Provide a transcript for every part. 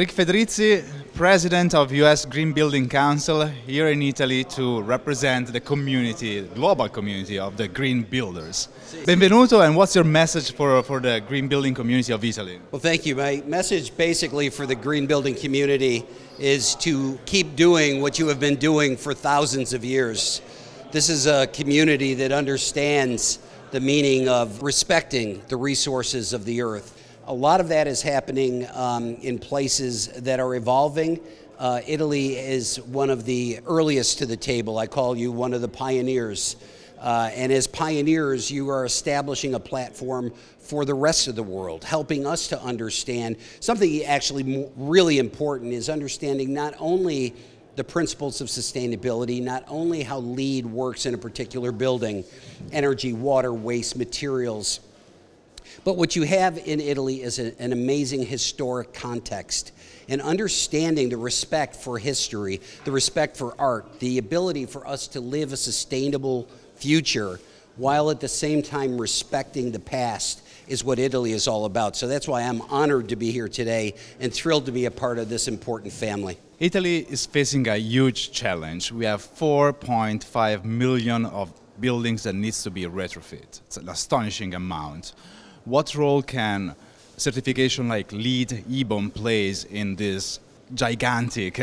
Fedrizzi, President of U.S. Green Building Council, here in Italy to represent the community, global community of the green builders. Benvenuto, and what's your message for the green building community of Italy? Well, thank you. My message basically for the green building community is to keep doing what you have been doing for thousands of years. This is a community that understands the meaning of respecting the resources of the earth. A lot of that is happening in places that are evolving. Italy is one of the earliest to the table. I call you one of the pioneers. And as pioneers, you are establishing a platform for the rest of the world, helping us to understand something actually really important is understanding not only the principles of sustainability, not only how LEED works in a particular building, energy, water, waste, materials, but what you have in Italy is an amazing historic context and understanding the respect for history, the respect for art, the ability for us to live a sustainable future while at the same time respecting the past is what Italy is all about. So that's why I'm honored to be here today and thrilled to be a part of this important family. Italy is facing a huge challenge. We have 4.5 million of buildings that needs to be retrofit. It's an astonishing amount. What role can certification like LEED, EBOM plays in this gigantic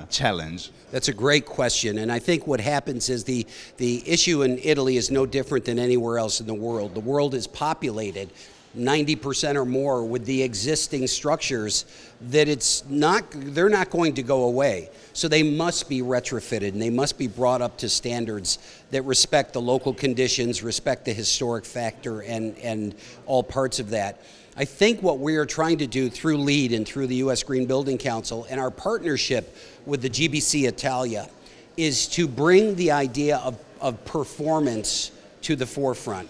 challenge? That's a great question, and I think what happens is the issue in Italy is no different than anywhere else in the world. The world is populated 90% or more with the existing structures that they're not going to go away. So they must be retrofitted and they must be brought up to standards that respect the local conditions, respect the historic factor and all parts of that. I think what we are trying to do through LEED and through the U.S. Green Building Council and our partnership with the GBC Italia is to bring the idea of performance to the forefront.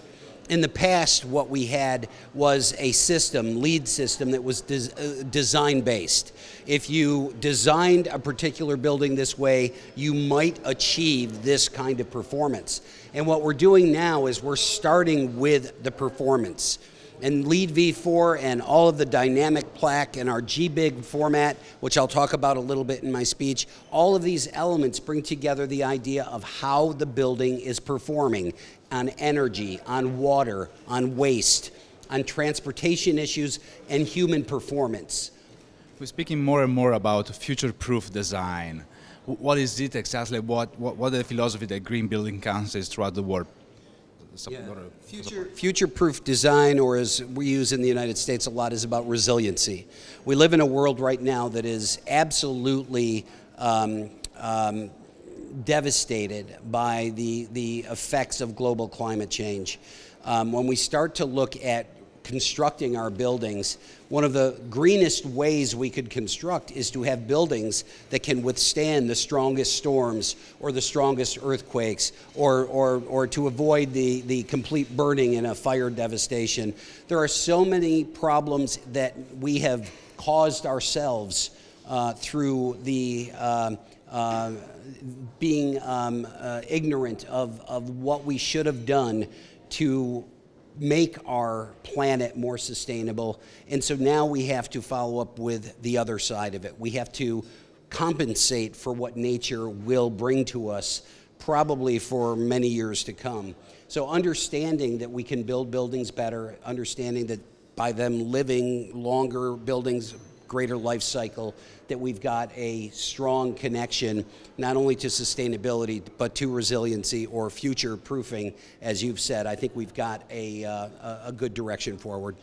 In the past, what we had was a system, LEED system, that was design-based. If you designed a particular building this way, you might achieve this kind of performance. And what we're doing now is we're starting with the performance. And LEED V4 and all of the dynamic plaque and our GBIG format, which I'll talk about a little bit in my speech, all of these elements bring together the idea of how the building is performing on energy, on water, on waste, on transportation issues, and human performance. We're speaking more and more about future-proof design. What is it exactly? What is the philosophy that Green Building Council is throughout the world? Future-proof design, or as we use in the United States a lot, is about resiliency. We live in a world right now that is absolutely devastated by the effects of global climate change. When we start to look at constructing our buildings, one of the greenest ways we could construct is to have buildings that can withstand the strongest storms or the strongest earthquakes or to avoid the complete burning in a fire devastation. There are so many problems that we have caused ourselves through the being ignorant of what we should have done to make our planet more sustainable. And so now we have to follow up with the other side of it. We have to compensate for what nature will bring to us probably for many years to come. So understanding that we can build buildings better, understanding that by them living longer buildings, greater life cycle, that we've got a strong connection not only to sustainability but to resiliency or future proofing. As you've said, I think we've got a good direction forward.